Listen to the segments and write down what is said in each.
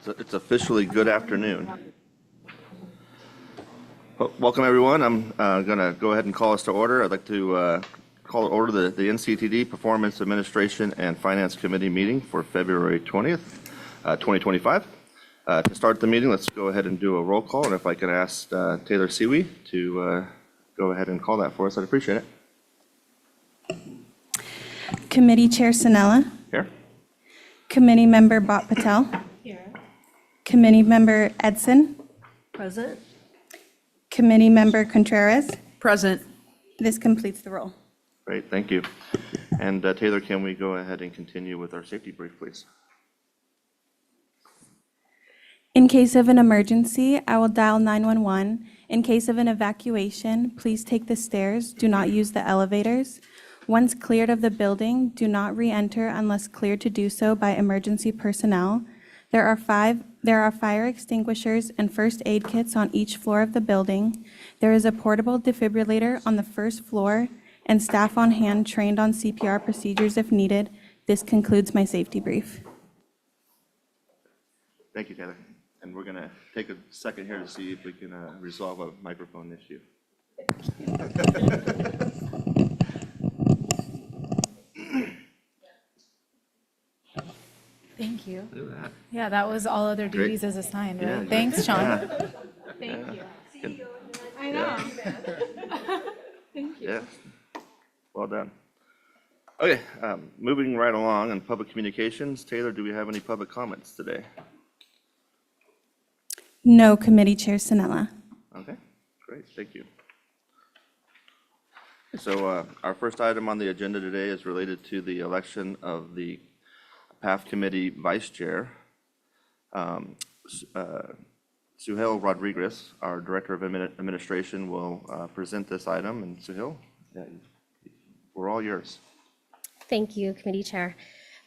It's officially good afternoon. Well, welcome, everyone. I'm going to go ahead and call us to order. I'd like to call to order the NCTD Performance Administration and Finance Committee meeting for February 20th, 2025. To start the meeting, let's go ahead and do a roll call. And if I could ask Taylor Siwi to go ahead and call that for us, I'd appreciate it. Committee Chair Sinella. Here. Committee Member Bhat Patel. Here. Committee Member Edson. Present. Committee Member Contreras. Present. This completes the roll. Great, thank you. And Taylor, can we go ahead and continue with our safety brief, please? In case of an emergency, I will dial 911. In case of an evacuation, please take the stairs. Do not use the elevators. Once cleared of the building, do not re-enter unless cleared to do so by emergency personnel. There are fire extinguishers and first aid kits on each floor of the building. There is a portable defibrillator on the first floor and staff on hand trained on CPR procedures if needed. This concludes my safety brief. Thank you, Taylor. And we're going to take a second here to see if we can resolve a microphone issue. Thank you. Look at that. Yeah, that was all other Great. duties as assigned, right? Yeah, Thanks, Sean. Yeah. Thank you. I Yeah. know. Thank you. Yeah, well done. Okay, moving right along in public communications. Taylor, do we have any public comments today? No, Committee Chair Sinella. Okay, great, thank you. So our first item on the agenda today is related to the election of the PAF Committee Vice Chair. Suhail Rodriguez, our Director of Administration, will present this item. And Suhail, we're all yours. Thank you, Committee Chair.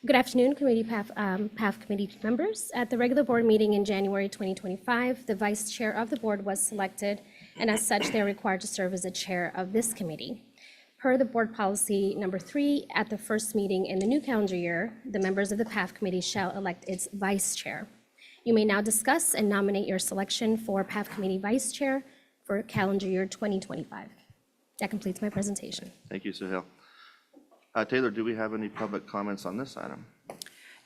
Good afternoon, PAF Committee members. At the regular board meeting in January 2025, the Vice Chair of the board was selected, and as such, they're required to serve as the chair of this committee. Per the board policy number 3, at the first meeting in the new calendar year, the members of the PAF Committee shall elect its Vice Chair. You may now discuss and nominate your selection for PAF Committee Vice Chair for calendar year 2025. That completes my presentation. Thank you, Suhail. Taylor, do we have any public comments on this item?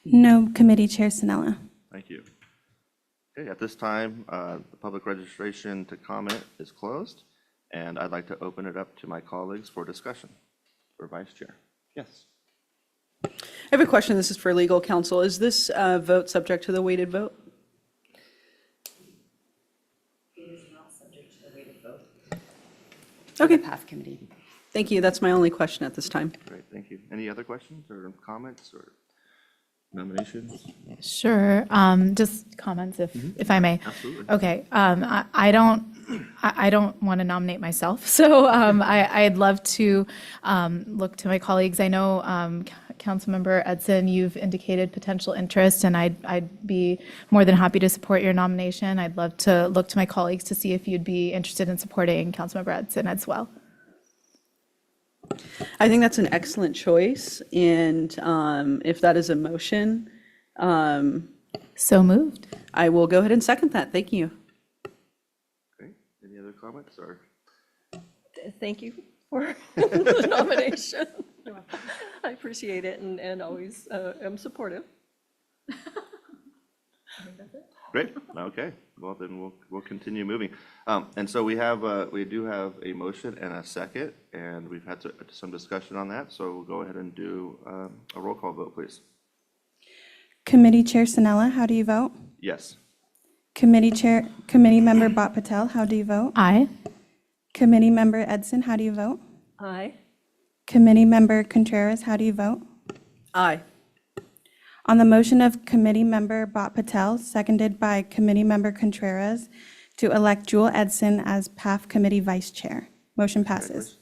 No, Committee Chair Sinella. Thank you. Okay, at this time, the public registration to comment is closed, and I'd like to open it up to my colleagues for discussion. For Vice Chair. Yes. I have a question. This is for legal counsel. Is this vote subject to the weighted vote? It is not subject to the weighted vote. Okay, PAF committee. thank you. That's my only question at this time. Great, thank you. Any other questions or comments or nominations? Sure. Just comments, if I may. Absolutely. Okay. I don't want to nominate myself, so I'd love to look to my colleagues. I know Councilmember Edson, you've indicated potential interest, and I'd be more than happy to support your nomination. I'd love to look to my colleagues to see if you'd be interested in supporting Councilmember Edson as well. I think that's an excellent choice, and if that is a motion, So moved. I will go ahead and second that. Thank you. Great. Any other comments or? Thank you for the nomination. I appreciate it and always am supportive. Great, okay. Well, then we'll continue moving. And so we do have a motion and a second, and we've had some discussion on that. So we'll go ahead and do a roll call vote, please. Committee Chair Sinella, how do you vote? Yes. Committee Member Bhat Patel, how do you vote? Aye. Committee Member Edson, how do you vote? Aye. Committee Member Contreras, how do you vote? Aye. On the motion of Committee Member Bhat Patel, seconded by Committee Member Contreras, to elect Jewel Edson as PAF Committee Vice Chair. Motion passes.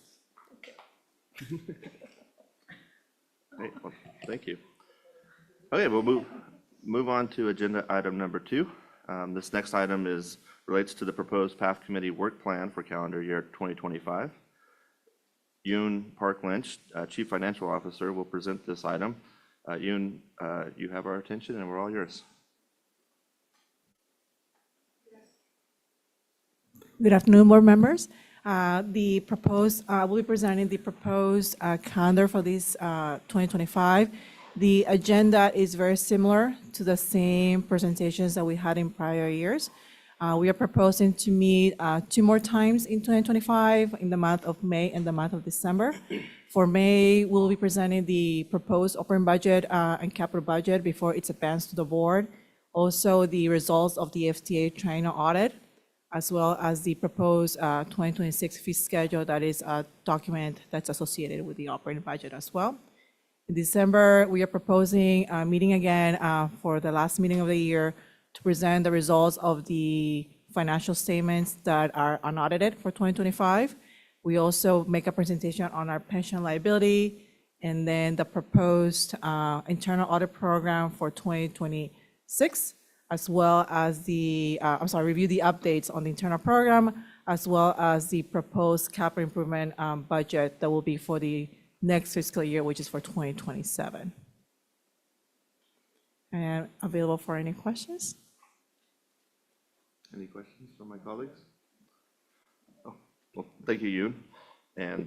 Great, well, thank you. Okay, we'll move on to agenda item number 2. This next item relates to the proposed PAF Committee work plan for calendar year 2025. Yoon Park Lynch, Chief Financial Officer, will present this item. Yoon, you have our attention and we're all yours. Good afternoon, board members. We'll be presenting the proposed calendar for this 2025. The agenda is very similar to the same presentations that we had in prior years. We are proposing to meet 2 more times in 2025, in the month of May and the month of December. For May, we'll be presenting the proposed operating budget and capital budget before it's advanced to the board. Also, the results of the FTA triennial audit, as well as the proposed 2026 fee schedule that is a document that's associated with the operating budget as well. In December, we are proposing a meeting again for the last meeting of the year to present the results of the financial statements that are unaudited for 2025. We also make a presentation on our pension liability and then the proposed internal audit program for 2026, as well as review the updates on the internal program, as well as the proposed capital improvement budget that will be for the next fiscal year, which is for 2027. And available for any questions? Any questions from my colleagues? Oh, well, thank you, Yoon. And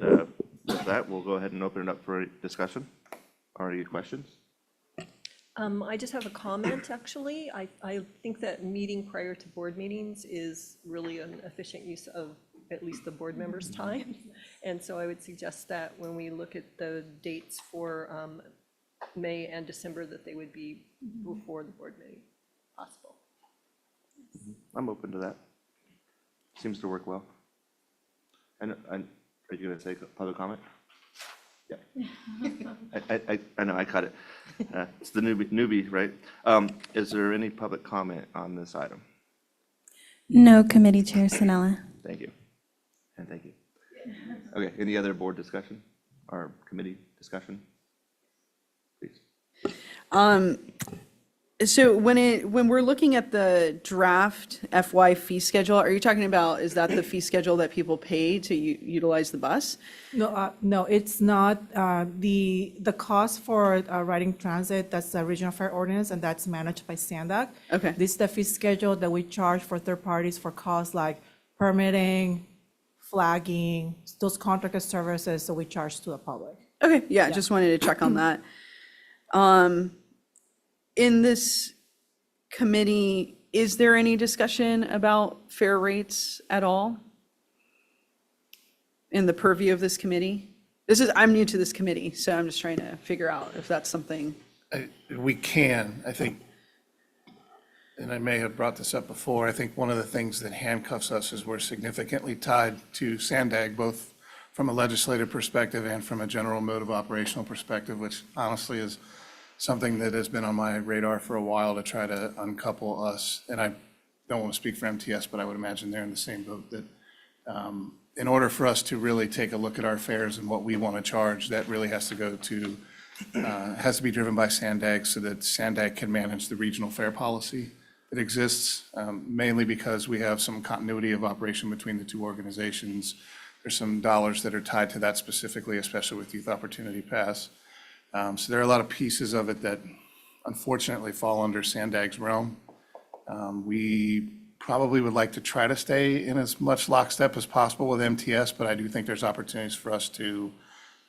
with that, we'll go ahead and open it up for discussion. Are there any questions? I just have a comment, actually. I think that meeting prior to board meetings is really an efficient use of at least the board members' time. And so I would suggest that when we look at the dates for May and December, that they would be before the board meeting, possible. I'm open to that. Seems to work well. And are you going to take public comment? Yeah. I know, I caught it. It's the newbie, right? Is there any public comment on this item? No, Committee Chair Sinella. Thank you. And thank you. Okay, any other board discussion or committee discussion? Please. So when we're looking at the draft FY fee schedule, are you talking about, is that the fee schedule that people pay to utilize the bus? No, it's not. The cost for riding transit, that's the regional fare ordinance, and that's managed by SANDAG. Okay. This is the fee schedule that we charge for third parties for costs like permitting, flagging, those contracted services that we charge to the public. Okay, yeah, just wanted to check on that. In this committee, is there any discussion about fare rates at all? In the purview of this committee? I'm new to this committee, so I'm just trying to figure out if that's something. We can, I think, and I may have brought this up before, I think one of the things that handcuffs us is we're significantly tied to SANDAG, both from a legislative perspective and from a general mode of operational perspective, which honestly is something that has been on my radar for a while to try to uncouple us. And I don't want to speak for MTS, but I would imagine they're in the same boat, that in order for us to really take a look at our fares and what we want to charge, that really has to go to, has to be driven by SANDAG so that SANDAG can manage the regional fare policy that exists, mainly because we have some continuity of operation between the two organizations. There's some dollars that are tied to that specifically, especially with Youth Opportunity Pass. So there are a lot of pieces of it that unfortunately fall under SANDAG's realm. We probably would like to try to stay in as much lockstep as possible with MTS, but I do think there's opportunities for us to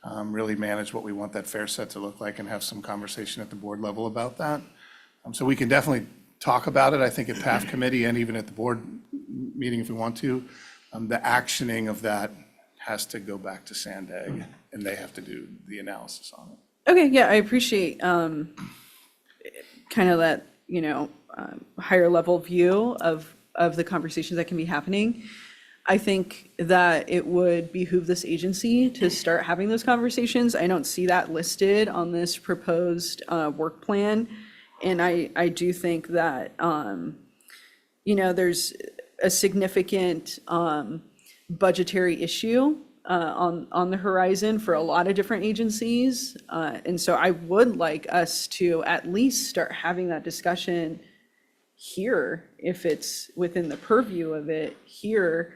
really manage what we want that fare set to look like and have some conversation at the board level about that. So we can definitely talk about it, I think, at PAF committee and even at the board meeting if we want to. The actioning of that has to go back to SANDAG, and they have to do the analysis on it. Okay, yeah, I appreciate kind of that, higher level view of the conversations that can be happening. I think that it would behoove this agency to start having those conversations. I don't see that listed on this proposed work plan. And I do think that, there's a significant budgetary issue on the horizon for a lot of different agencies. And so I would like us to at least start having that discussion here, if it's within the purview of it here,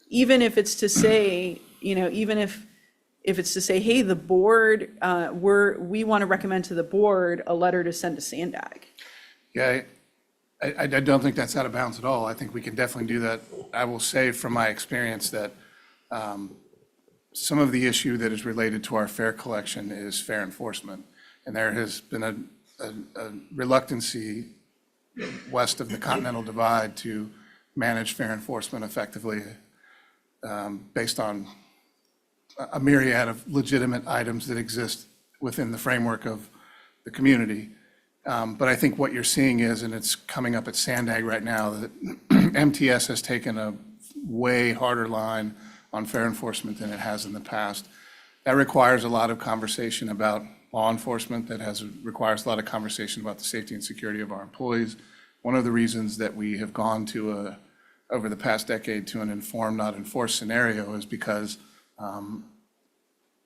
even if it's to say, even if it's to say, hey, the board, we want to recommend to the board a letter to send to SANDAG. Yeah, I don't think that's out of bounds at all. I think we can definitely do that. I will say from my experience that some of the issue that is related to our fare collection is fare enforcement. And there has been a reluctancy west of the Continental Divide to manage fare enforcement effectively based on a myriad of legitimate items that exist within the framework of the community. But I think what you're seeing is, and it's coming up at Sandag right now, that MTS has taken a way harder line on fare enforcement than it has in the past. That requires a lot of conversation about law enforcement, requires a lot of conversation about the safety and security of our employees. One of the reasons that we have gone to over the past decade to an inform, not enforce scenario is because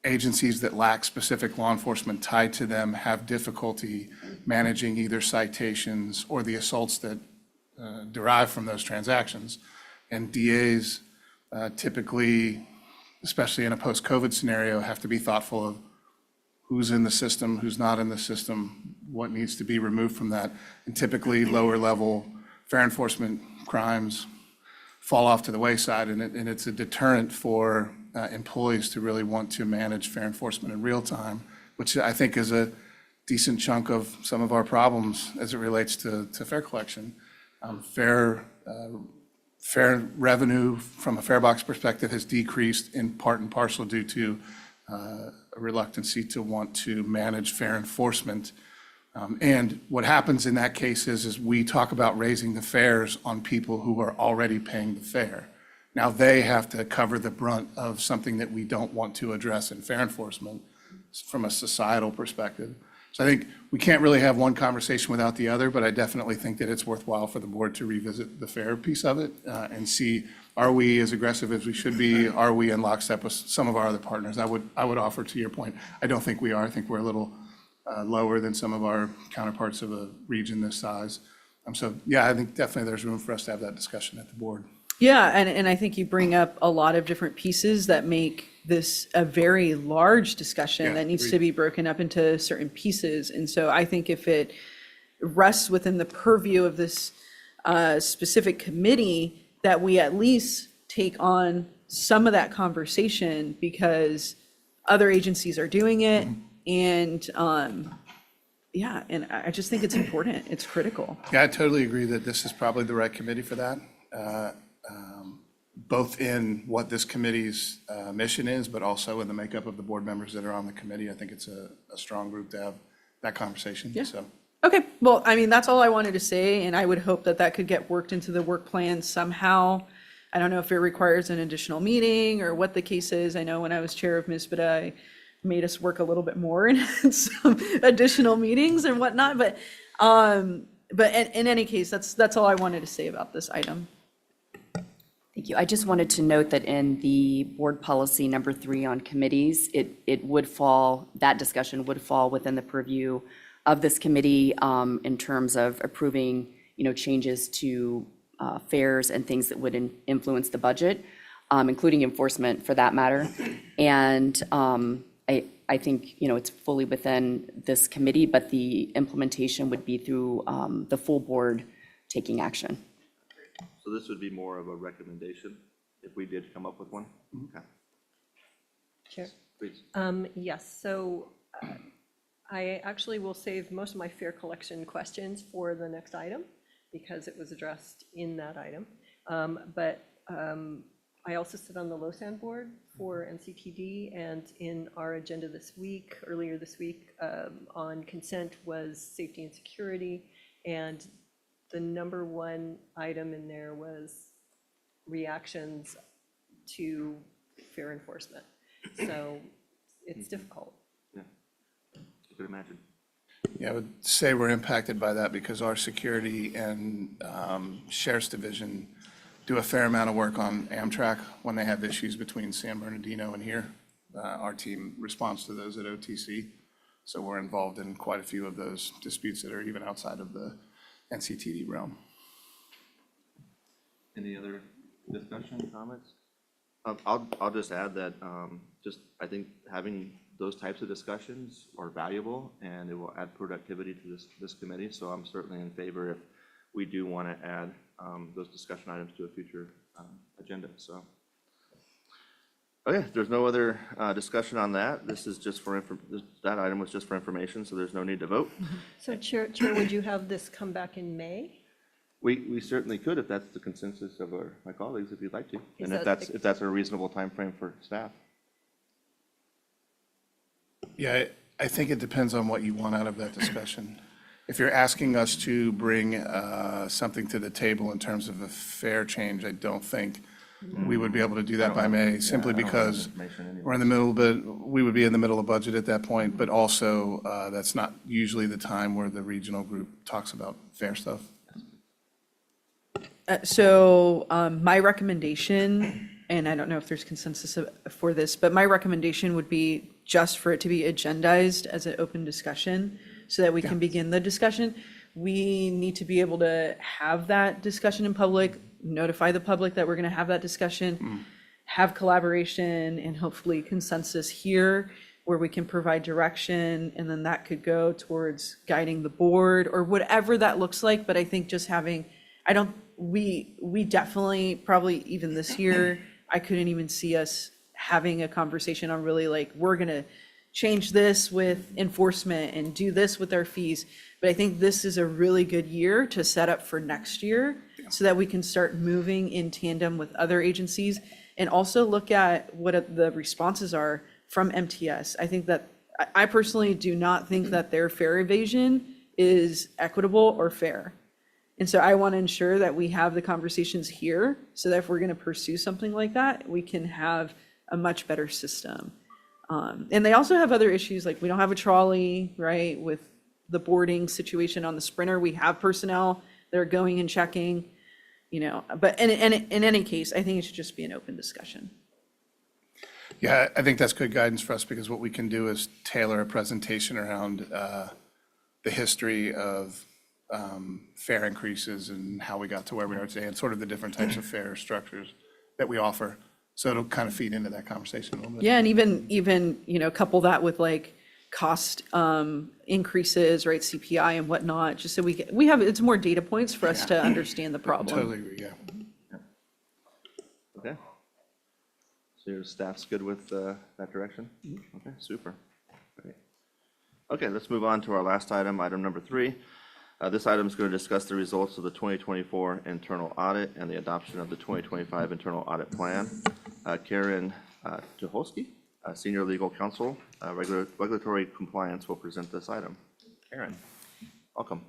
agencies that lack specific law enforcement tied to them have difficulty managing either citations or the assaults that derive from those transactions. And DAs typically, especially in a post-COVID scenario, have to be thoughtful of who's in the system, who's not in the system, what needs to be removed from that. And typically, lower level fare enforcement crimes fall off to the wayside, and it's a deterrent for employees to really want to manage fare enforcement in real time, which I think is a decent chunk of some of our problems as it relates to fare collection. Fare revenue from a fare box perspective has decreased in part and parcel due to a reluctancy to want to manage fare enforcement. And what happens in that case is we talk about raising the fares on people who are already paying the fare. Now they have to cover the brunt of something that we don't want to address in fare enforcement from a societal perspective. So I think we can't really have one conversation without the other, but I definitely think that it's worthwhile for the board to revisit the fare piece of it and see, are we as aggressive as we should be? Are we in lockstep with some of our other partners? I would offer, to your point, I don't think we are. I think we're a little lower than some of our counterparts of a region this size. So yeah, I think definitely there's room for us to have that discussion at the board. Yeah, and I think you bring up a lot of different pieces that make this a very large discussion Yeah, that needs agreed. to be broken up into certain pieces. And so I think if it rests within the purview of this specific committee, that we at least take on some of that conversation because other agencies are doing it. And yeah, and I just think it's important. It's critical. Yeah, I totally agree that this is probably the right committee for that, both in what this committee's mission is, but also in the makeup of the board members that are on the committee. I think it's a strong group to have that conversation. Yeah. So Okay, well, I mean, that's all I wanted to say, and I would hope that that could get worked into the work plan somehow. I don't know if it requires an additional meeting or what the case is. I know when I was chair of MISBA, I made us work a little bit more in some additional meetings and whatnot, but in any case, that's all I wanted to say about this item. Thank you. I just wanted to note that in the board policy number 3 on committees, it would fall, that discussion would fall within the purview of this committee in terms of approving, changes to fares and things that would influence the budget, including enforcement for that matter. And I think, it's fully within this committee, but the implementation would be through the full board taking action. So this would be more of a recommendation if we did come up with one? Okay, Chair? please. Yes, so I actually will save most of my fare collection questions for the next item because it was addressed in that item. But I also sit on the LoSAN board for NCTD, and in our agenda earlier this week, on consent was safety and security, and the number one item in there was reactions to fare enforcement. So it's difficult. Yeah, I could imagine. yeah, I would say we're impacted by that because our security and sheriff's division do a fair amount of work on Amtrak when they have issues between San Bernardino and here. Our team responds to those at OTC. So we're involved in quite a few of those disputes that are even outside of the NCTD realm. Any other discussion, comments? I'll just add that I think having those types of discussions are valuable and it will add productivity to this committee. So I'm certainly in favor if we do want to add those discussion items to a future agenda, so. Okay, if there's no other discussion on that. This is just for, that item was just for information, so there's no need to vote. So Chair, would you have this come back in May? We certainly could if that's the consensus of my colleagues, if you'd like to. Is And if that- that's a reasonable timeframe for staff. Yeah, I think it depends on what you want out of that discussion. If you're asking us to bring something to the table in terms of a fair change, I don't think we would be able to do that by May, simply because we're in the middle, but we would be in the middle of budget at that point, but also that's not usually the time where the regional group talks about fair stuff. So my recommendation, and I don't know if there's consensus for this, but my recommendation would be just for it to be agendized as an open discussion so that we can begin the discussion. We need to be able to have that discussion in public, notify the public that we're going to have that discussion, have collaboration and hopefully consensus here where we can provide direction, and then that could go towards guiding the board or whatever that looks like. But I think just having, we definitely, probably even this year, I couldn't even see us having a conversation on really like, we're going to change this with enforcement and do this with our fees. But I think this is a really good year to set up for next year so that we can start moving in tandem with other agencies and also look at what the responses are from MTS. I think that, I personally do not think that their fare evasion is equitable or fair. And so I want to ensure that we have the conversations here so that if we're going to pursue something like that, we can have a much better system. And they also have other issues, like we don't have a trolley, right? With the boarding situation on the Sprinter, we have personnel that are going and checking, but in any case, I think it should just be an open discussion. Yeah, I think that's good guidance for us, because what we can do is tailor a presentation around the history of fare increases and how we got to where we are today, and sort of the different types of fare structures that we offer. So it'll kind of feed into that conversation a little bit. Yeah, and even couple that with like cost increases, right, CPI and whatnot, just so we have, it's more data points for us to understand the problem. Totally agree, yeah. Okay. So your staff's good with that direction? Okay, super. Great. Okay, let's move on to our last item, item number 3. This item is going to discuss the results of the 2024 internal audit and the adoption of the 2025 internal audit plan. Karen Tucholsky, Senior Legal Counsel, Regulatory Compliance, will present this item. Karen, welcome.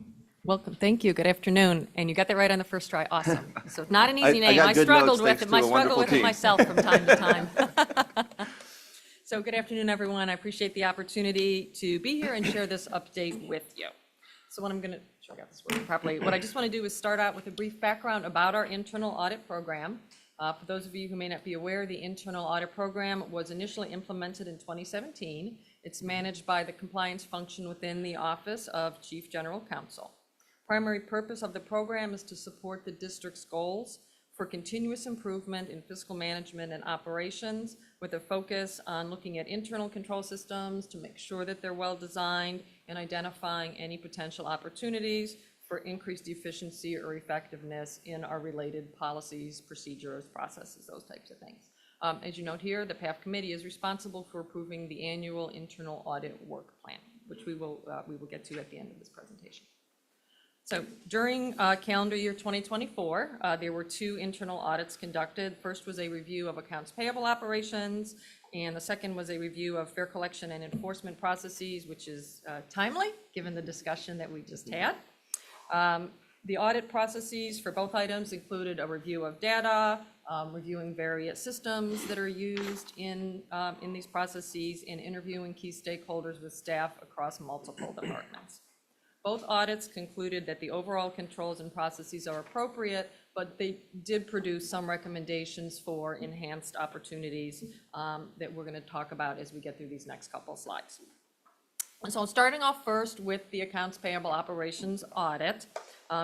Welcome, thank you, good afternoon, and you got that right on the first try, awesome. So not an easy I name, got I good struggled notes with thanks it, I to a struggle wonderful with it team. myself from time to time. So good afternoon, everyone, I appreciate the opportunity to be here and share this update with you. So what I'm gonna, sure I got this working properly, what I just want to do is start out with a brief background about our internal audit program. For those of you who may not be aware, the internal audit program was initially implemented in 2017. It's managed by the compliance function within the Office of Chief General Counsel. Primary purpose of the program is to support the district's goals for continuous improvement in fiscal management and operations, with a focus on looking at internal control systems to make sure that they're well designed and identifying any potential opportunities for increased efficiency or effectiveness in our related policies, procedures, processes, those types of things. As you note here, the PAF committee is responsible for approving the annual internal audit work plan, which we will get to at the end of this presentation. So during calendar year 2024, there were 2 internal audits conducted. First was a review of accounts payable operations, and the second was a review of fair collection and enforcement processes, which is timely, given the discussion that we just had. The audit processes for both items included a review of data, reviewing various systems that are used in these processes, and interviewing key stakeholders with staff across multiple departments. Both audits concluded that the overall controls and processes are appropriate, but they did produce some recommendations for enhanced opportunities that we're going to talk about as we get through these next couple of slides. And so starting off first with the accounts payable operations audit,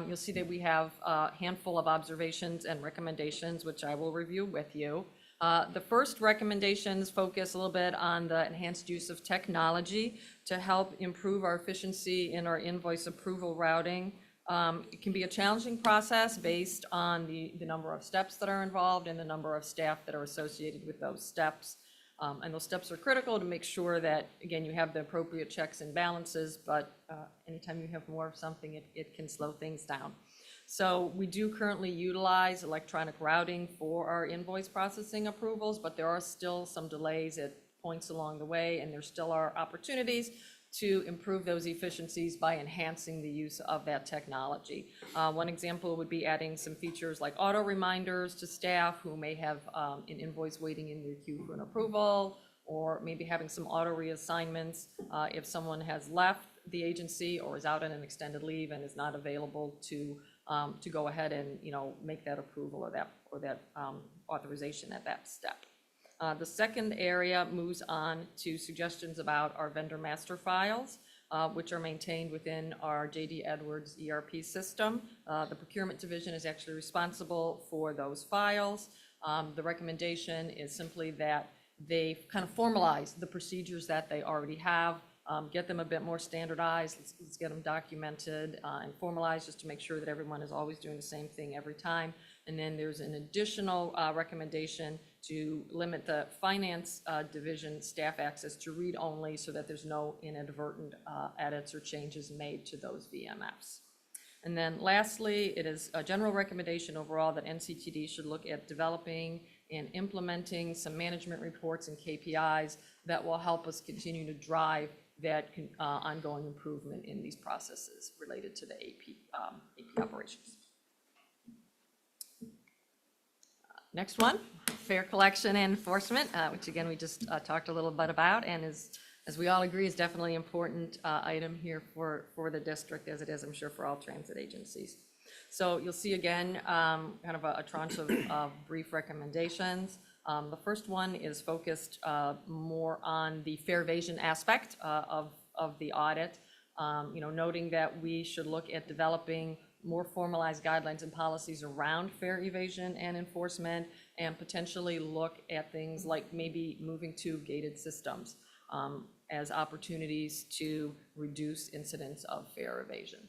you'll see that we have a handful of observations and recommendations, which I will review with you. The first recommendations focus a little bit on the enhanced use of technology to help improve our efficiency in our invoice approval routing, It can be a challenging process based on the number of steps that are involved and the number of staff that are associated with those steps. And those steps are critical to make sure that, again, you have the appropriate checks and balances, but anytime you have more of something, it can slow things down. So we do currently utilize electronic routing for our invoice processing approvals, but there are still some delays at points along the way, and there still are opportunities to improve those efficiencies by enhancing the use of that technology. One example would be adding some features like auto reminders to staff who may have an invoice waiting in their queue for an approval, or maybe having some auto reassignments if someone has left the agency or is out on an extended leave and is not available to go ahead and, make that approval or that authorization at that step. The second area moves on to suggestions about our vendor master files, which are maintained within our J.D. Edwards ERP system. The procurement division is actually responsible for those files. The recommendation is simply that they kind of formalize the procedures that they already have, get them a bit more standardized, let's get them documented and formalized just to make sure that everyone is always doing the same thing every time. And then there's an additional recommendation to limit the finance division staff access to read only so that there's no inadvertent edits or changes made to those VMFs. And then lastly, it is a general recommendation overall that NCTD should look at developing and implementing some management reports and KPIs that will help us continue to drive that ongoing improvement in these processes related to the AP operations. Next one, fare collection and enforcement, which again, we just talked a little bit about, and as we all agree, is definitely an important item here for the district, as it is, I'm sure, for all transit agencies. So you'll see again, kind of a tranche of brief recommendations. The first one is focused more on the fare evasion aspect of the audit, noting that we should look at developing more formalized guidelines and policies around fare evasion and enforcement, and potentially look at things like maybe moving to gated systems as opportunities to reduce incidents of fare evasion.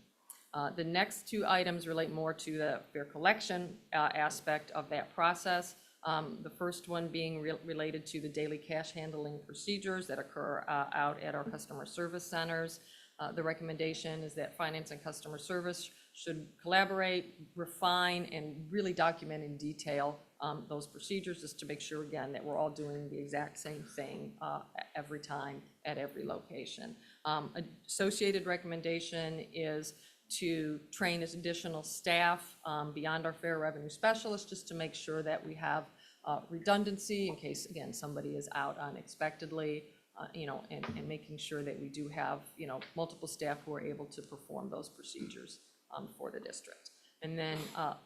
The next two items relate more to the fare collection aspect of that process. The first one being related to the daily cash handling procedures that occur out at our customer service centers. The recommendation is that finance and customer service should collaborate, refine, and really document in detail those procedures, just to make sure, again, that we're all doing the exact same thing every time at every location. Associated recommendation is to train as additional staff beyond our fare revenue specialists, just to make sure that we have redundancy in case, again, somebody is out unexpectedly, and making sure that we do have, multiple staff who are able to perform those procedures for the district. And then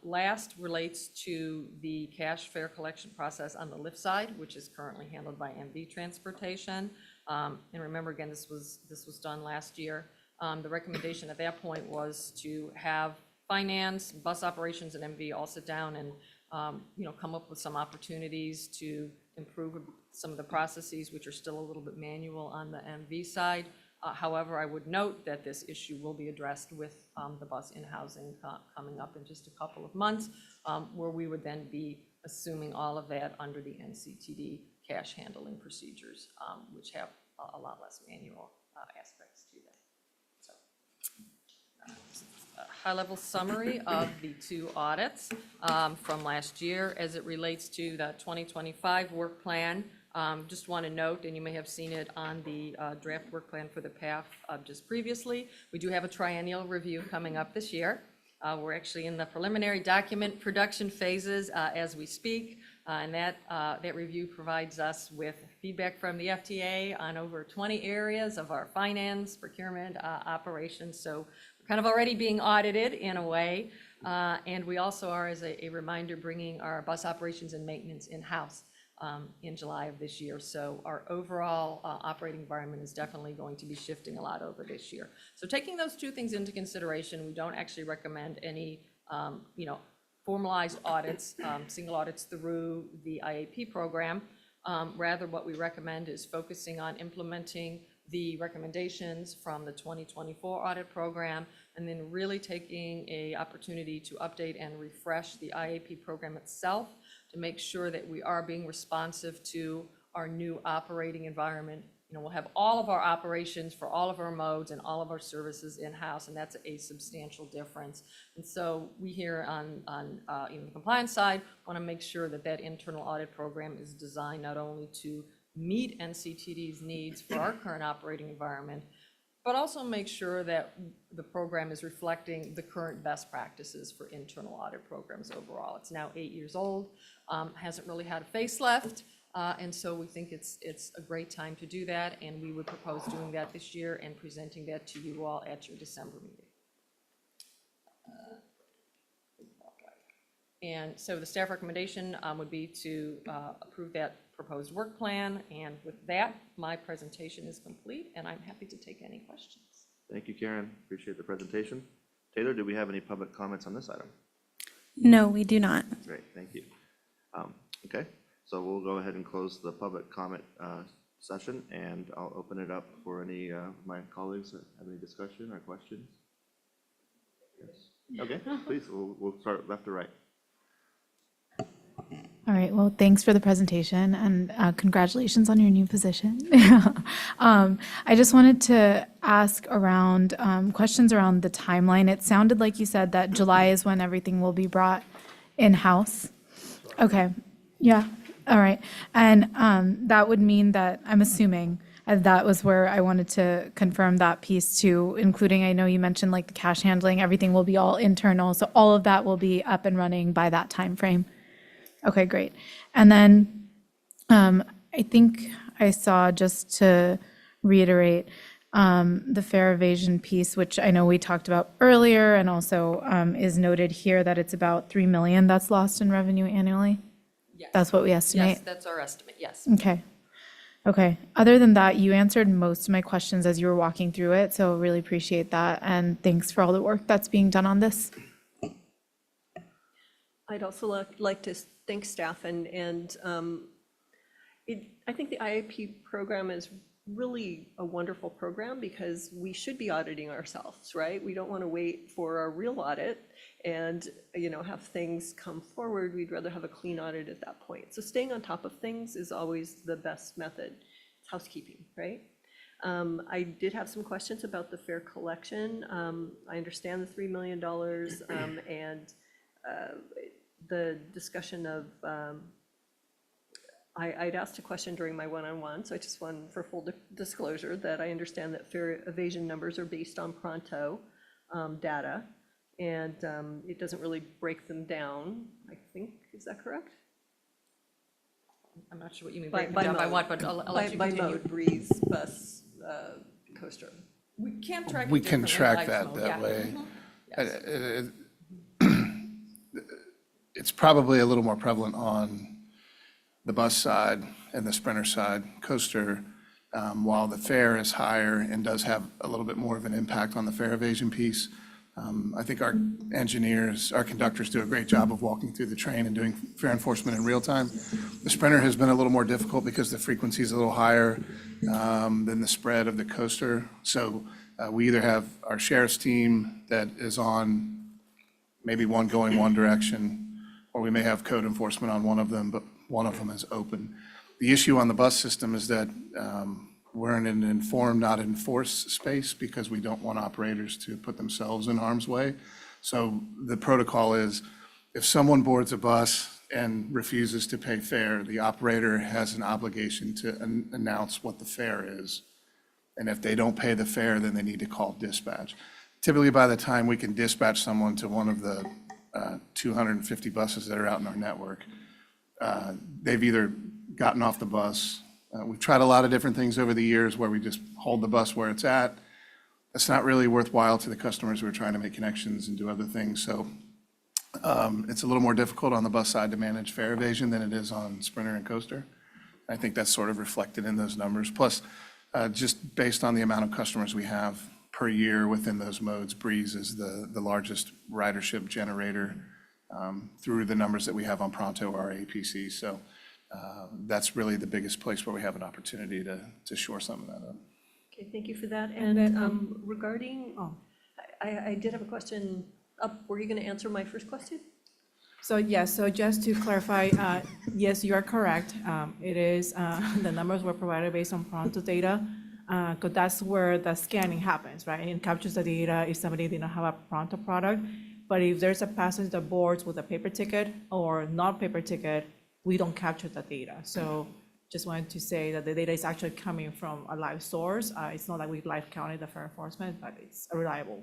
last relates to the cash fare collection process on the lift side, which is currently handled by MV Transportation. And remember, again, this was done last year. The recommendation at that point was to have finance, bus operations, and MV all sit down and come up with some opportunities to improve some of the processes, which are still a little bit manual on the MV side. However, I would note that this issue will be addressed with the bus in-housing coming up in just a couple of months, where we would then be assuming all of that under the NCTD cash handling procedures, which have a lot less manual aspects to them. So, a high-level summary of the two audits from last year as it relates to the 2025 work plan. Just want to note, and you may have seen it on the draft work plan for the PAF just previously, we do have a triennial review coming up this year. We're actually in the preliminary document production phases as we speak, and that review provides us with feedback from the FTA on over 20 areas of our finance, procurement, operations. So we're kind of already being audited in a way, and we also are, as a reminder, bringing our bus operations and maintenance in-house in July of this year. So our overall operating environment is definitely going to be shifting a lot over this year. So taking those two things into consideration, we don't actually recommend any, formalized audits, single audits through the IAP program. Rather, what we recommend is focusing on implementing the recommendations from the 2024 audit program, and then really taking a opportunity to update and refresh the IAP program itself to make sure that we are being responsive to our new operating environment. You know, we'll have all of our operations for all of our modes and all of our services in-house, and that's a substantial difference. And so we here on the compliance side want to make sure that that internal audit program is designed not only to meet NCTD's needs for our current operating environment, but also make sure that the program is reflecting the current best practices for internal audit programs overall. It's now 8 years old, hasn't really had a facelift, and so we think it's a great time to do that, and we would propose doing that this year and presenting that to you all at your December meeting. And so the staff recommendation would be to approve that proposed work plan, and with that, my presentation is complete, and I'm happy to take any questions. Thank you, Karen. Appreciate the presentation. Taylor, do we have any public comments on this item? No, we do not. Great, thank you. Okay, so we'll go ahead and close the public comment session, and I'll open it up for any of my colleagues that have any discussion or questions. Yes. Okay, please, we'll start left to right. All right, well, thanks for the presentation, and congratulations on your new position. I just wanted to ask around questions around the timeline. It sounded like you said that July is when everything will be brought in-house. Okay, yeah, all right. And that would mean that, I'm assuming, that was where I wanted to confirm that piece too, including, I know you mentioned like the cash handling, everything will be all internal, so all of that will be up and running by that time frame. Okay, great. And then I think I saw, just to reiterate, the fare evasion piece, which I know we talked about earlier, and also is noted here that it's about 3 million that's lost in revenue annually. Yes. That's what we estimate? Yes, that's our estimate, yes. Okay. Okay. Other than that, you answered most of my questions as you were walking through it, so really appreciate that. And thanks for all the work that's being done on this. I'd also like to thank staff, and I think the IAP program is really a wonderful program because we should be auditing ourselves, right? We don't want to wait for a real audit and, you know, have things come forward. We'd rather have a clean audit at that point. So staying on top of things is always the best method. It's housekeeping, right? I did have some questions about the fare collection. I understand the $3 million and the discussion of, I'd asked a question during my one-on-one, so I just want, for full disclosure, that I understand that fare evasion numbers are based on Pronto data, and it doesn't really break them down, I think. Is that correct? I'm not sure what you mean, By break them down by mode. what, but I'll let you By continue. mode, breeze, bus, coaster. We can track it We can differently track by that mode, that yeah. way. Yes. It's probably a little more prevalent on the bus side and the Sprinter side. Coaster, while the fare is higher and does have a little bit more of an impact on the fare evasion piece, I think our engineers, our conductors do a great job of walking through the train and doing fare enforcement in real time. The Sprinter has been a little more difficult because the frequency is a little higher than the spread of the coaster. So we either have our sheriff's team that is on maybe one going one direction, or we may have code enforcement on one of them, but one of them is open. The issue on the bus system is that we're in an inform, not enforce space because we don't want operators to put themselves in harm's way. So the protocol is, if someone boards a bus and refuses to pay fare, the operator has an obligation to announce what the fare is. And if they don't pay the fare, then they need to call dispatch. Typically, by the time we can dispatch someone to one of the 250 buses that are out in our network, they've either gotten off the bus. We've tried a lot of different things over the years where we just hold the bus where it's at. That's not really worthwhile to the customers who are trying to make connections and do other things. So it's a little more difficult on the bus side to manage fare evasion than it is on Sprinter and Coaster. I think that's sort of reflected in those numbers. Plus, just based on the amount of customers we have per year within those modes, Breeze is the largest ridership generator through the numbers that we have on Pronto or our APC. So that's really the biggest place where we have an opportunity to shore some of that up. Okay, thank you for that. And And then, regarding, oh. I did have a question up. Were you going to answer my first question? So yes, so just to clarify, yes, you are correct. It is, the numbers were provided based on Pronto data, because that's where the scanning happens, right? It captures the data if somebody didn't have a Pronto product. But if there's a passenger that boards with a paper ticket or not paper ticket, we don't capture the data. So just wanted to say that the data is actually coming from a live source. It's not like we live counted the fare enforcement, but it's a reliable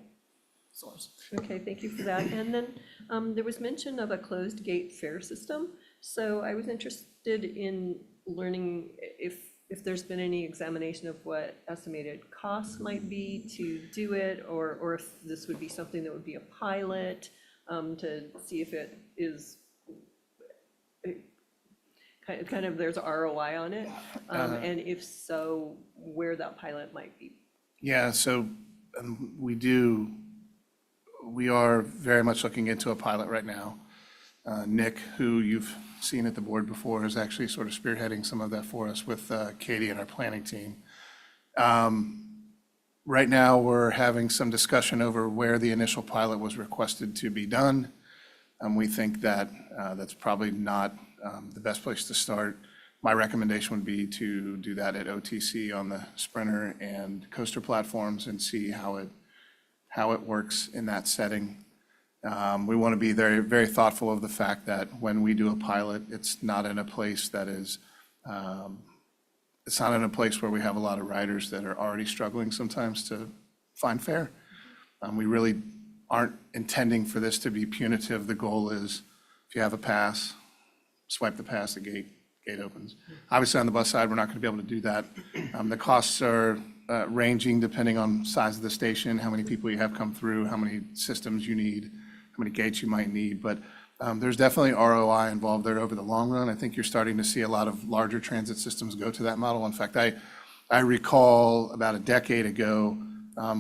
source. Okay, thank you for that. And then there was mention of a closed gate fare system. So I was interested in learning if there's been any examination of what estimated costs might be to do it, or if this would be something that would be a pilot to see if it is kind of there's ROI on it, and if so, where that pilot might be. Yeah, so we are very much looking into a pilot right now. Nick, who you've seen at the board before, is actually sort of spearheading some of that for us with Katie and our planning team. Right now, we're having some discussion over where the initial pilot was requested to be done. We think that that's probably not the best place to start. My recommendation would be to do that at OTC on the Sprinter and Coaster platforms and see how it works in that setting. We want to be very, very thoughtful of the fact that when we do a pilot, it's not in a place that is, it's not in a place where we have a lot of riders that are already struggling sometimes to find fare. We really aren't intending for this to be punitive. The goal is, if you have a pass, swipe the pass, the gate opens. Obviously, on the bus side, we're not going to be able to do that. The costs are ranging depending on size of the station, how many people you have come through, how many systems you need, how many gates you might need. But there's definitely ROI involved there over the long run. I think you're starting to see a lot of larger transit systems go to that model. In fact, I recall about a decade ago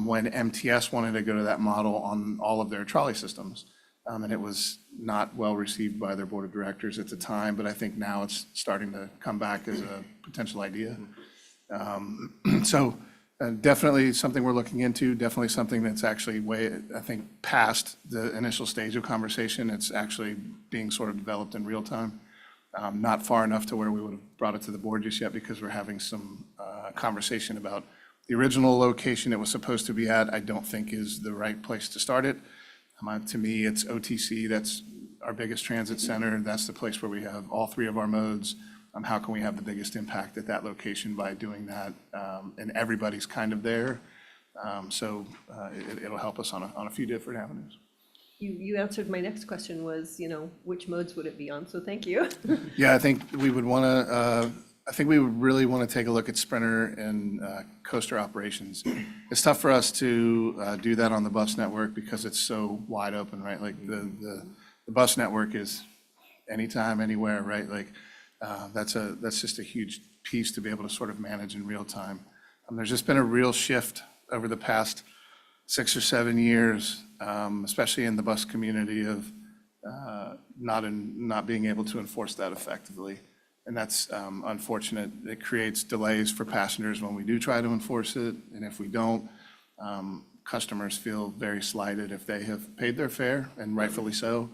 when MTS wanted to go to that model on all of their trolley systems. And it was not well received by their board of directors at the time, but I think now it's starting to come back as a potential idea. So definitely something we're looking into, definitely something that's actually I think, past the initial stage of conversation. It's actually being sort of developed in real time. Not far enough to where we would have brought it to the board just yet, because we're having some conversation about the original location it was supposed to be at. I don't think is the right place to start it. To me, it's OTC. That's our biggest transit center. That's the place where we have all three of our modes. How can we have the biggest impact at that location by doing that? And everybody's kind of there. So it'll help us on a few different avenues. You answered my next question was, which modes would it be on? So thank you. Yeah, I think we would want to, we would really want to take a look at Sprinter and coaster operations. It's tough for us to do that on the bus network because it's so wide open, right? Like the bus network is anytime, anywhere, right? Like that's just a huge piece to be able to sort of manage in real time. There's just been a real shift over the past 6 or 7 years, especially in the bus community, of not being able to enforce that effectively. And that's unfortunate. It creates delays for passengers when we do try to enforce it. And if we don't, customers feel very slighted if they have paid their fare, and rightfully so.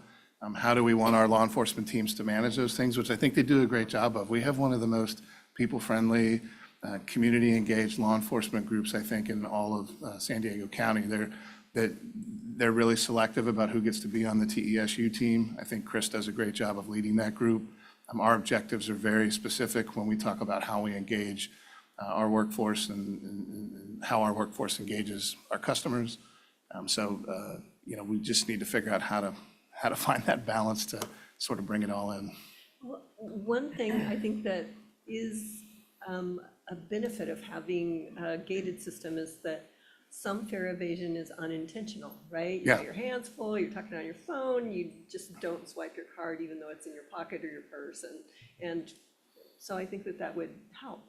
How do we want our law enforcement teams to manage those things, which I think they do a great job of? We have one of the most people-friendly, community-engaged law enforcement groups, I think, in all of San Diego County. They're really selective about who gets to be on the TESU team. I think Chris does a great job of leading that group. Our objectives are very specific when we talk about how we engage our workforce and how our workforce engages our customers. We just need to figure out how to find that balance to sort of bring it all in. Well, one thing I think that is a benefit of having a gated system is that some fare evasion is unintentional, right? You Yeah. got your hands full, you're talking on your phone, you just don't swipe your card even though it's in your pocket or your purse. And so I think that would help.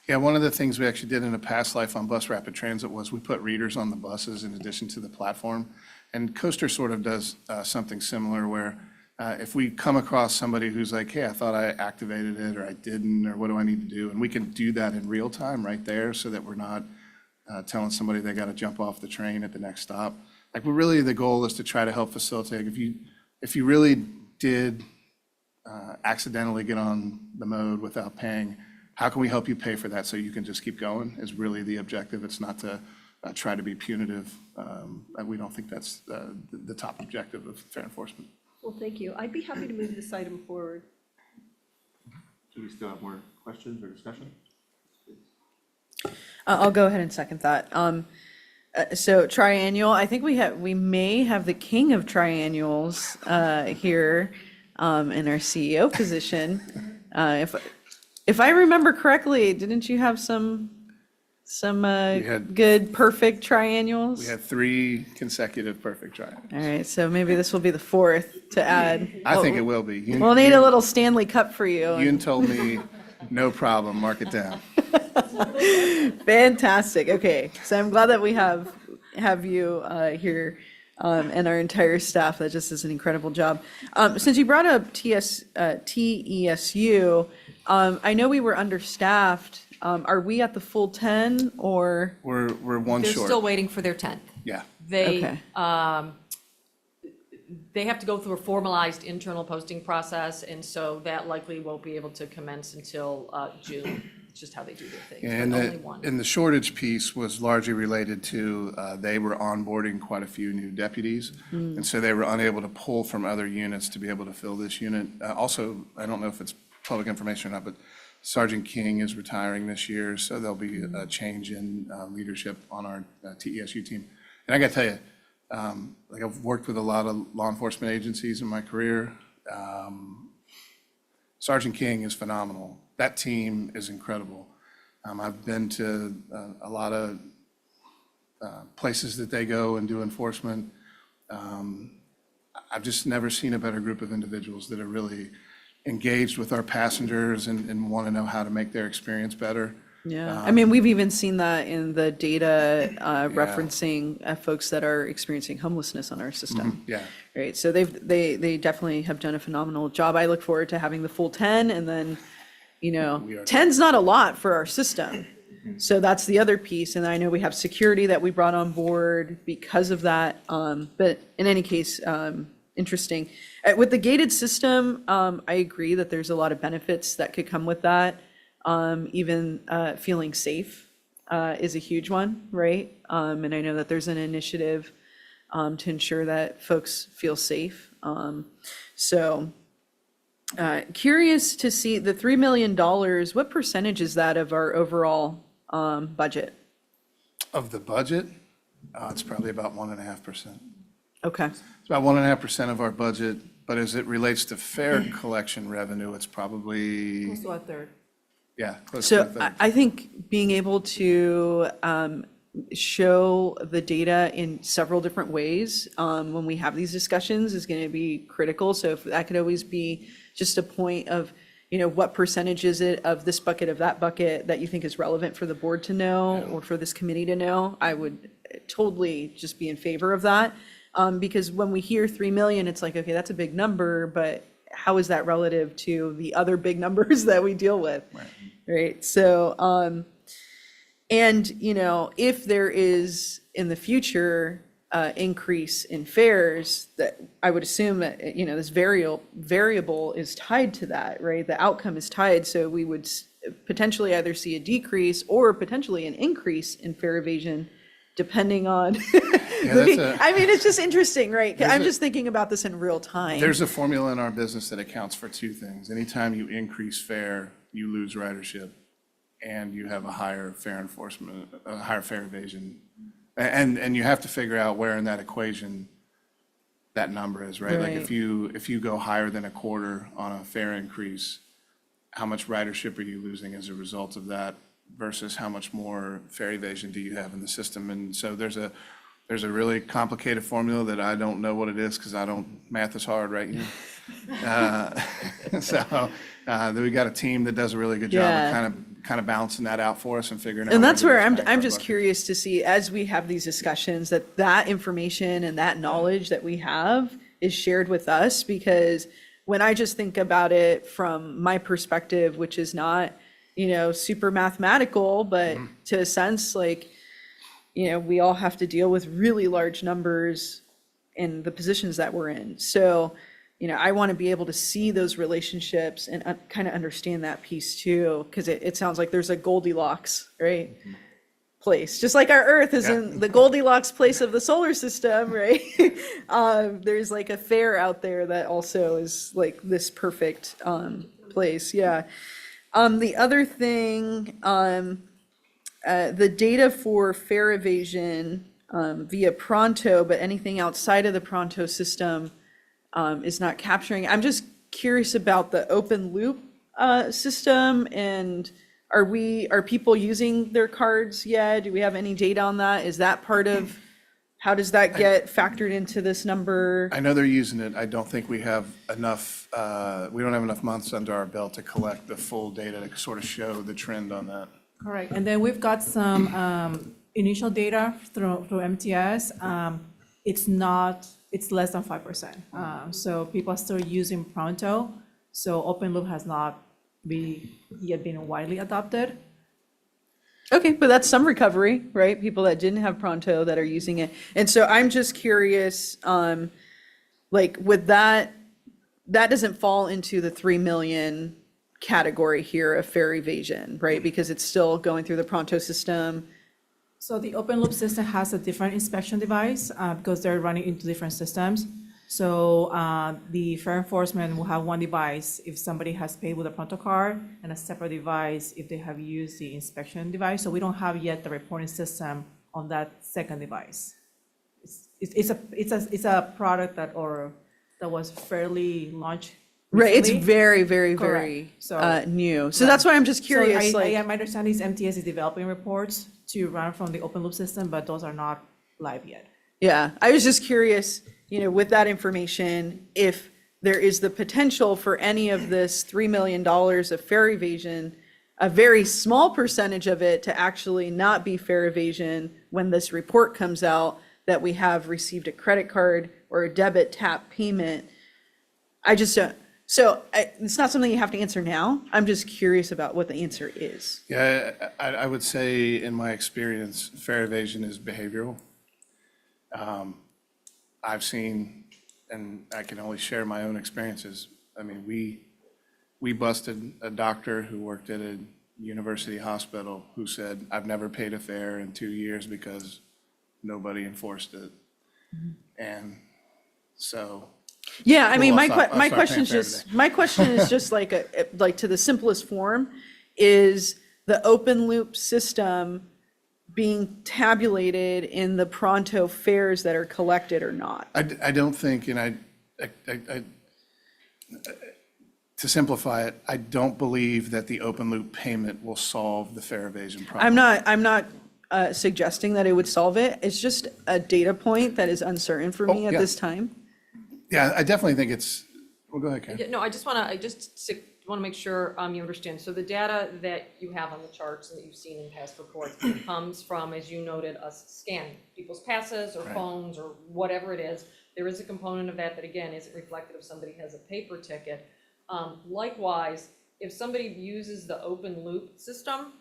Yeah, one of the things we actually did in a past life on Bus Rapid Transit was we put readers on the buses in addition to the platform. And Coaster sort of does something similar where if we come across somebody who's like, hey, I thought I activated it or I didn't, or what do I need to do? And we can do that in real time right there so that we're not telling somebody they got to jump off the train at the next stop. Like, really, the goal is to try to help facilitate. If you really did accidentally get on the mode without paying, how can we help you pay for that so you can just keep going is really the objective. It's not to try to be punitive. And we don't think that's the top objective of fair enforcement. Well, thank you. I'd be happy to move this item forward. Do we still have more questions or discussion? I'll go ahead and second that. So triennial, I think we may have the king of triennials here in our CEO position. If I remember correctly, didn't you have some had- good, perfect triennials? We had 3 consecutive perfect triangles. All right, so maybe this will be the 4th to add. I think it will be. We'll need a little Stanley Cup for you. Yoon told me, no problem, mark it down. Fantastic. Okay, so I'm glad that we have you here and our entire staff. That just is an incredible job. Since you brought up TESU, I know we were understaffed. Are we at the full 10 or? We're one They're short. still waiting for their 10th. Yeah. They, Okay. they have to go through a formalized internal posting process, and so that likely won't be able to commence until June. It's just how they do their things. And but only one. the shortage piece was largely related to, they were onboarding quite a few new deputies. And so they were unable to pull from other units to be able to fill this unit. Also, I don't know if it's public information or not, but Sergeant King is retiring this year, so there'll be a change in leadership on our TESU team. And I got to tell you, like, I've worked with a lot of law enforcement agencies in my career. Sergeant King is phenomenal. That team is incredible. I've been to a lot of places that they go and do enforcement. I've just never seen a better group of individuals that are really engaged with our passengers and want to know how to make their experience better. Yeah, I mean, we've even seen that in the data referencing folks that are experiencing homelessness on our system. Yeah. Right, so they definitely have done a phenomenal job. I look forward to having the full 10, and then, you know, 10's not a lot for our system. So that's the other piece, and I know we have security that we brought on board because of that. But in any case, interesting. With the gated system, I agree that there's a lot of benefits that could come with that. Even feeling safe is a huge one, right? And I know that there's an initiative to ensure that folks feel safe. So curious to see the $3 million, what percentage is that of our overall budget? Of the budget, it's probably about 1.5%. Okay, It's about 1.5% of our budget, but as it relates to fare collection revenue, it's probably, Close to a third. yeah, close to so a third. I think being able to show the data in several different ways when we have these discussions is going to be critical. So if that could always be just a point of, you know, what percentage is it of this bucket, of that bucket that you think is relevant for the board to know or for this committee to know, I would totally just be in favor of that. Because when we hear 3 million, it's like, okay, that's a big number, but how is that relative to the other big numbers that we deal with? Right. So, and, you know, if there is in the future increase in fares, that I would assume that, you know, this variable is tied to that, right? The outcome is tied. So we would potentially either see a decrease or potentially an increase in fare evasion, depending on, I mean, it's just interesting, right? I'm just thinking about this in real time. There's a formula in our business that accounts for 2 things. Anytime you increase fare, you lose ridership, and you have a higher fare enforcement, a higher fare evasion. And you have to figure out where in that equation that number is, right? Like Right. if you go higher than a quarter on a fare increase, how much ridership are you losing as a result of that versus how much more fare evasion do you have in the system? And so there's a really complicated formula that I don't know what it is because math is hard, right? So we got a team that does a really good job Yeah. of kind of balancing that out for us and figuring out. And where that's to where best bang for I'm our just buck. curious to see, as we have these discussions, that information and that knowledge that we have is shared with us, because when I just think about it from my perspective, which is not, you know, super mathematical, but to a sense, like, we all have to deal with really large numbers in the positions that we're in. So, I want to be able to see those relationships and kind of understand that piece too, because it sounds like there's a Goldilocks, right? Place, just like our Earth is in the Goldilocks place of the solar system, right? There's like a fair out there that also is like this perfect place. Yeah. The other thing, the data for fare evasion via Pronto, but anything outside of the Pronto system is not capturing. I'm just curious about the open loop system, and are people using their cards yet? Do we have any data on that? Is that part of, how does that get factored into this number? I know they're using it. I don't think we have enough, we don't have enough months under our belt to collect the full data to sort of show the trend on that. Correct. And then we've got some initial data through MTS. It's less than 5%. So people are still using Pronto. So open loop has not yet been widely adopted. Okay, but that's some recovery, right? People that didn't have Pronto that are using it. And so I'm just curious, like with that doesn't fall into the 3 million category here of fare evasion, right? Because it's still going through the Pronto system. So the open loop system has a different inspection device because they're running into different systems. So the fare enforcement will have one device if somebody has paid with a Pronto card, and a separate device if they have used the inspection device. So we don't have yet the reporting system on that second device. It's a product that was fairly launched Right, it's recently. very, very, Correct. very So- new. So that's why I'm just curious, So like, my understanding is MTS is developing reports to run from the open loop system, but those are not live yet. yeah, I was just curious, with that information, if there is the potential for any of this $3 million of fare evasion, a very small percentage of it to actually not be fare evasion when this report comes out that we have received a credit card or a debit tap payment. I just don't, so it's not something you have to answer now. I'm just curious about what the answer is. Yeah, I would say in my experience, fare evasion is behavioral. I've seen, and I can only share my own experiences. I mean, we busted a doctor who worked at a university hospital who said, I've never paid a fare in 2 years because nobody enforced it. And so, Yeah, I mean, Cool, I'll start my paying question is fare just, my question is just like to the simplest form, is the open loop system being tabulated in the Pronto fares that are collected or not? I don't think, and I to simplify it, I don't believe that the open loop payment will solve the fare evasion problem. I'm not suggesting that it would solve it. It's just a data point that is uncertain for me at yeah. this time. Yeah, I definitely think it's, well, go ahead, Karen. Yeah, no, I just want to make sure you understand. So the data that you have on the charts and that you've seen in past reports comes from, as you noted, us scanning people's passes or Right. phones or whatever it is. There is a component of that again, isn't reflected if somebody has a paper ticket. Likewise, if somebody uses the open loop system,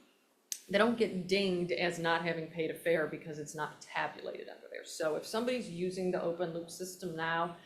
they don't get dinged as not having paid a fare because it's not tabulated under there. So if somebody's using the open loop system now,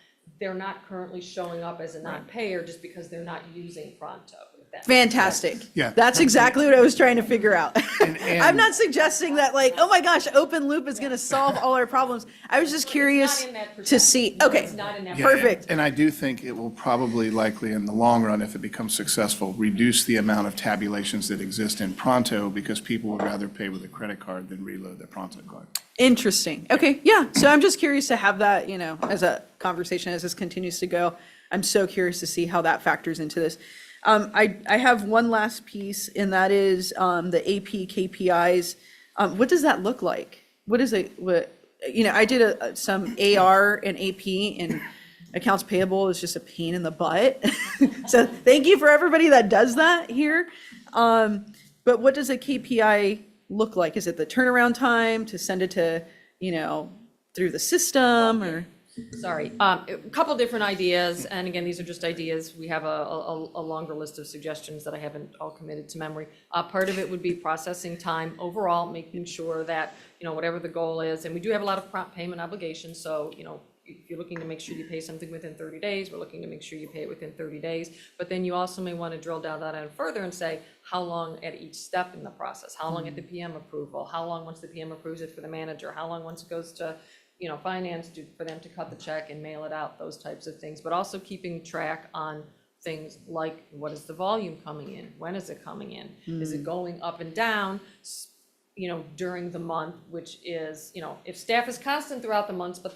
they're not currently showing up as a non-payer just because they're not using Pronto. if that makes sense. Fantastic. Yeah. That's exactly what I was trying to figure out. And- I'm not suggesting that like, oh my gosh, open loop is going to solve all our problems. I was just curious It's not in that to percent. see. No, Okay, it's not in that Yeah, perfect. And I do think it will probably likely in the long run, if it becomes successful, reduce the amount of tabulations that exist in Pronto because people would rather pay with a credit card than reload their Pronto card. Interesting. Okay, yeah. So I'm just curious to have that, as a conversation as this continues to go. I'm so curious to see how that factors into this. I have one last piece, and that is the AP KPIs. What does that look like? What is it? I did some AR and AP, and accounts payable is just a pain in the butt. So thank you for everybody that does that here. But what does a KPI look like? Is it the turnaround time to send it to, through the system, or? Sorry, a couple different ideas, and again, these are just ideas. We have a longer list of suggestions that I haven't all committed to memory. Part of it would be processing time overall, making sure that, whatever the goal is, and we do have a lot of prompt payment obligations, so, if you're looking to make sure you pay something within 30 days, we're looking to make sure you pay it within 30 days. But then you also may want to drill down that in further and say, how long at each step in the process? How long at the PM approval? How long once the PM approves it for the manager? How long once it goes to, finance for them to cut the check and mail it out, those types of things. But also keeping track on things like, what is the volume coming in? When is it coming in? Is it going up and down? During the month, which is, if staff is constant throughout the month, but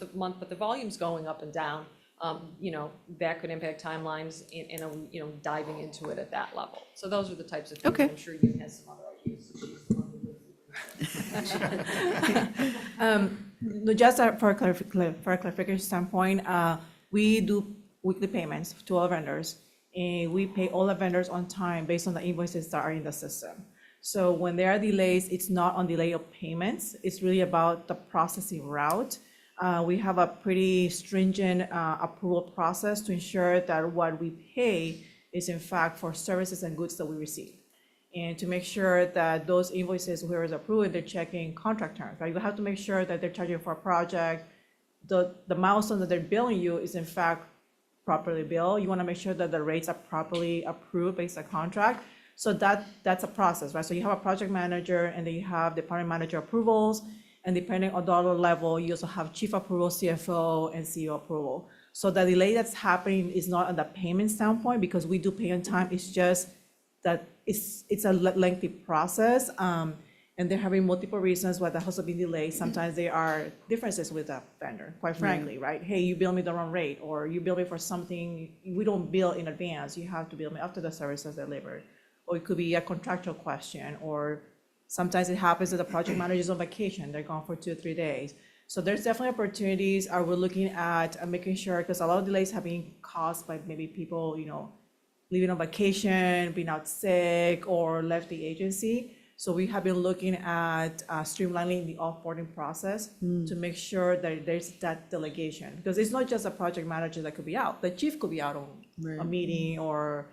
the volume's going up and down, that could impact timelines and, diving into it at that level. So those are the types of things. Okay. I'm sure you has some other ideas. So she's the one who No, just for a clarification standpoint, we do weekly payments to all vendors, and we pay all the vendors on time based on the invoices that are in the system. So when there are delays, it's not on delay of payments, it's really about the processing route. We have a pretty stringent approval process to ensure that what we pay is in fact for services and goods that we receive. And to make sure that those invoices, whoever is approving, they're checking contract terms, right? You have to make sure that they're charging for a project, the milestone that they're billing you is in fact properly billed. You want to make sure that the rates are properly approved based on contract. So that's a process, right? So you have a project manager, and then you have department manager approvals, and depending on dollar level, you also have chief approval, CFO, and CEO approval. So the delay that's happening is not on the payment standpoint, because we do pay on time. It's just that it's a lengthy process, and they're having multiple reasons why the house has been delayed. Sometimes there are differences with the vendor, quite frankly, right? Hey, you bill me the wrong rate, or you bill me for something, we don't bill in advance. You have to bill me after the service is delivered. Or it could be a contractual question, or sometimes it happens that the project manager is on vacation, they're gone for 2 or 3 days. So there's definitely opportunities. We're looking at making sure, because a lot of delays have been caused by maybe people, leaving on vacation, being out sick, or left the agency. So we have been looking at streamlining the offboarding process to make sure that there's that delegation. Because it's not just a project manager that could be out. The chief could be out on a meeting, or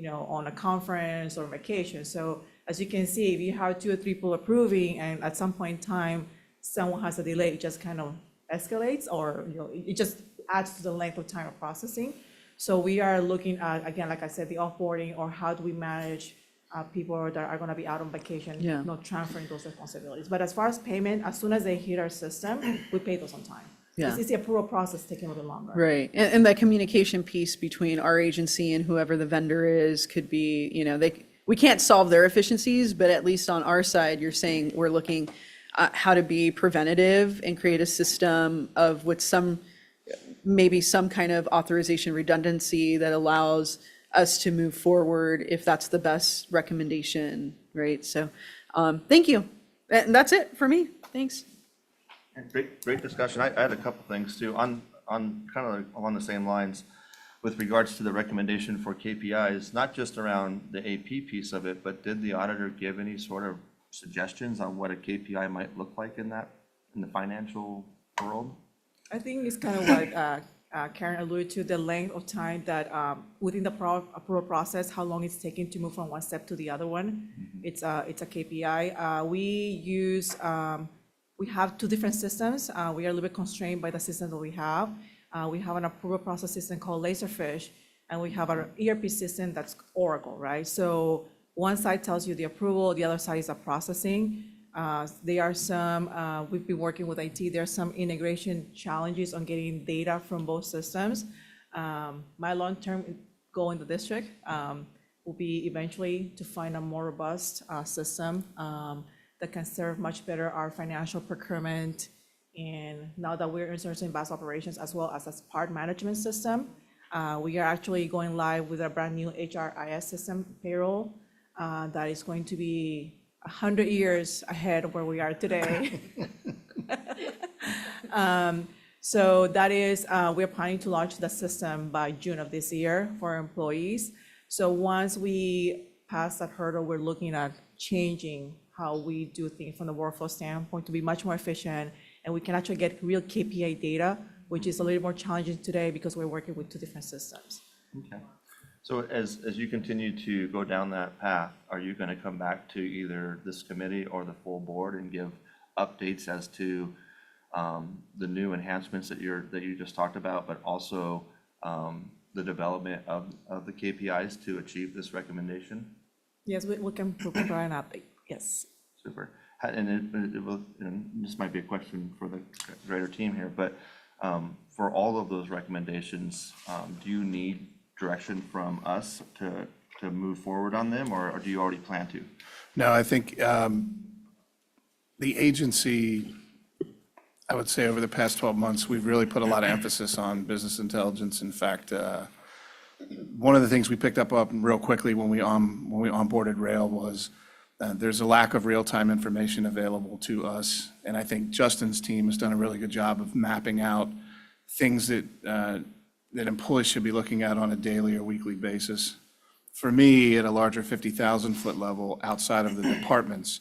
on a conference or vacation. So as you can see, if you have 2 or 3 people approving, and at some point in time, someone has a delay, it just kind of escalates, or it just adds to the length of time of processing. So we are looking at, again, like I said, the offboarding, or how do we manage people that are going to be out on vacation, not transferring those responsibilities. But as far as payment, as soon as they hit our system, we pay those on time. Yeah. It's the approval process taking a little bit longer. Right, and that communication piece between our agency and whoever the vendor is could be, we can't solve their efficiencies, but at least on our side, you're saying we're looking at how to be preventative and create a system with maybe some kind of authorization redundancy that allows us to move forward if that's the best recommendation, right? So, thank you. And that's it for me. Thanks. Great discussion. I had a couple things too, on kind of along the same lines with regards to the recommendation for KPIs, not just around the AP piece of it, but did the auditor give any sort of suggestions on what a KPI might look like in the financial world? I think it's kind of what Karen alluded to, the length of time that within the approval process, how long it's taking to move from one step to the other one. It's a KPI. We have 2 different systems. We are a little bit constrained by the system that we have. We have an approval process system called Laserfish, and we have our ERP system that's Oracle, right? So one side tells you the approval, the other side is the processing. There are some, we've been working with IT, there are some integration challenges on getting data from both systems. My long-term goal in the district will be eventually to find a more robust system that can serve much better our financial procurement. And now that we're insourcing BAS operations as well as a part management system, we are actually going live with a brand new HRIS system, payroll, that is going to be 100 years ahead of where we are today. So that is, we're planning to launch the system by June of this year for our employees. So once we pass that hurdle, we're looking at changing how we do things from the workflow standpoint to be much more efficient, and we can actually get real KPI data which is a little more challenging today because we're working with two different systems. Okay. So as you continue to go down that path, are you going to come back to either this committee or the full board and give updates as to the new enhancements that you just talked about, but also the development of the KPIs to achieve this recommendation? Yes, we can provide an update, yes. Super. It will, and this might be a question for the greater team here, but for all of those recommendations, do you need direction from us to move forward on them, or do you already plan to? No, I think the agency, I would say over the past 12 months, we've really put a lot of emphasis on business intelligence. In fact, one of the things we picked up real quickly when we onboarded Rail was there's a lack of real-time information available to us. And I think Justin's team has done a really good job of mapping out things that employees should be looking at on a daily or weekly basis. For me, at a larger 50,000-foot level outside of the departments,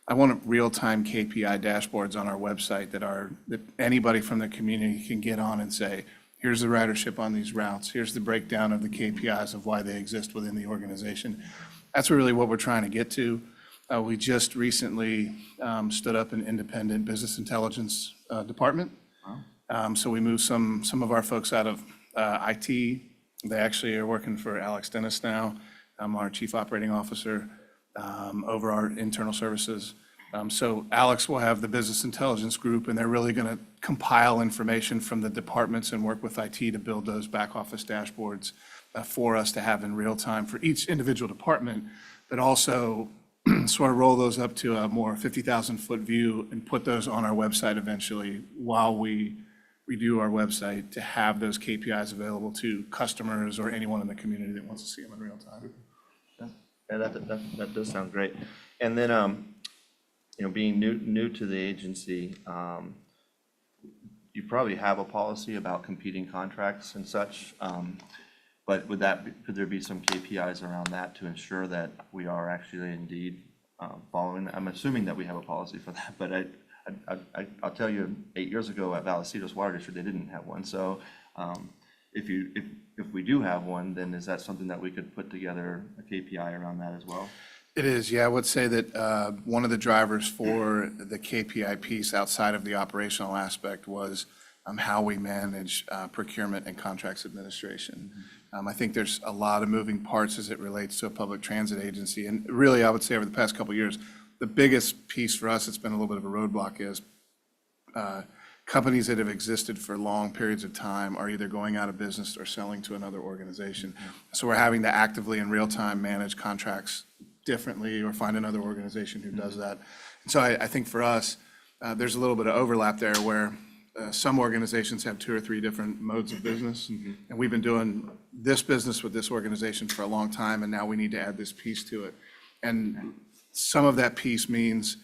I want real-time KPI dashboards on our website that anybody from the community can get on and say, here's the ridership on these routes, here's the breakdown of the KPIs of why they exist within the organization. That's really what we're trying to get to. We just recently stood up an independent business intelligence department. So we moved some of our folks out of IT. They actually are working for Alex Dennis now, our Chief Operating Officer, over our internal services. So Alex will have the business intelligence group, and they're really going to compile information from the departments and work with IT to build those back office dashboards for us to have in real time for each individual department, but also sort of roll those up to a more 50,000-foot view and put those on our website eventually while we redo our website to have those KPIs available to customers or anyone in the community that wants to see them in real time. Yeah, that does sound great. And then, being new to the agency, you probably have a policy about competing contracts and such. But could there be some KPIs around that to ensure that we are actually indeed following? I'm assuming that we have a policy for that, but I'll tell you, 8 years ago at Vallecito's Water District, they didn't have one. So if we do have one, then is that something that we could put together a KPI around that as well? It is, yeah. I would say that one of the drivers for the KPI piece outside of the operational aspect was how we manage procurement and contracts administration. I think there's a lot of moving parts as it relates to a public transit agency. And really, I would say over the past couple of years, the biggest piece for us that's been a little bit of a roadblock is companies that have existed for long periods of time are either going out of business or selling to another organization. So we're having to actively in real time manage contracts differently or find another organization who does that. And so I think for us, there's a little bit of overlap there where some organizations have 2 or 3 different modes of business. And we've been doing this business with this organization for a long time, and now we need to add this piece to it. And some of that piece means,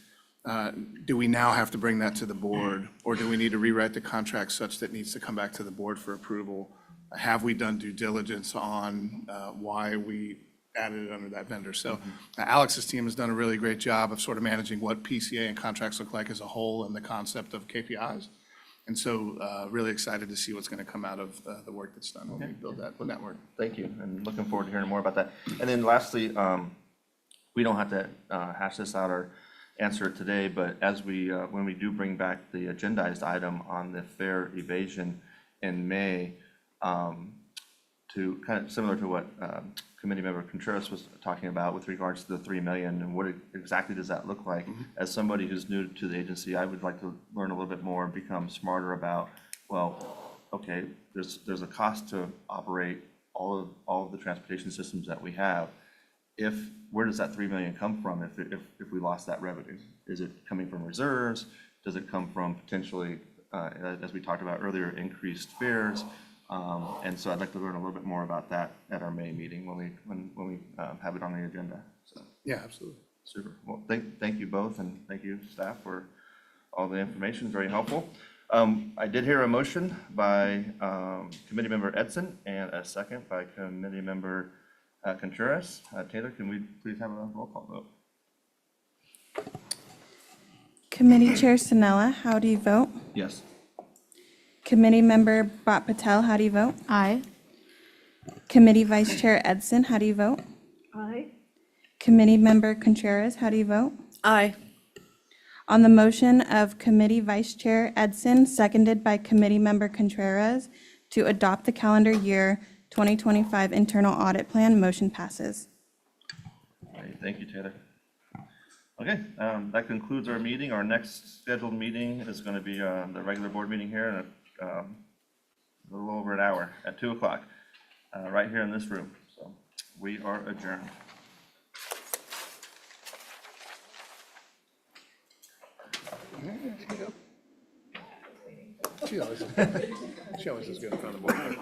do we now have to bring that to the board, or do we need to rewrite the contract such that it needs to come back to the board for approval? Have we done due diligence on why we added it under that vendor? So Alex's team has done a really great job of sort of managing what PCA and contracts look like as a whole and the concept of KPIs. And so really excited to see what's going to come out of the work that's done when we build that network. Thank you, and looking forward to hearing more about that. And then lastly, we don't have to hash this out or answer it today, but as when we do bring back the agendized item on the fare evasion in May, to kind of similar to what Committee Member Contreras was talking about with regards to the 3 million and what exactly does that look like? As somebody who's new to the agency, I would like to learn a little bit more, become smarter about, well, okay, there's a cost to operate all of the transportation systems that we have. Where does that 3 million come from if we lost that revenue? Is it coming from reserves? Does it come from potentially, as we talked about earlier, increased fares? And so I'd like to learn a little bit more about that at our May meeting when we have it on the agenda. So Yeah, absolutely. super. Well, thank you both, and thank you staff for all the information. Very helpful. I did hear a motion by Committee Member Edson and a second by Committee Member Contreras. Taylor, can we please have a roll call vote? Committee Chair Sinella, how do you vote? Yes. Committee Member Bhat Patel, how do you vote? Aye. Committee Vice Chair Edson, how do you vote? Aye. Committee Member Contreras, how do you vote? Aye. On the motion of Committee Vice Chair Edson, seconded by Committee Member Contreras, to adopt the calendar year 2025 internal audit plan, motion passes. All right, thank you, Taylor. Okay, that concludes our meeting. Our next scheduled meeting is going to be the regular board meeting here in a little over an hour at 2 o'clock, right here in this room. So we are adjourned. She always is good in front of the board.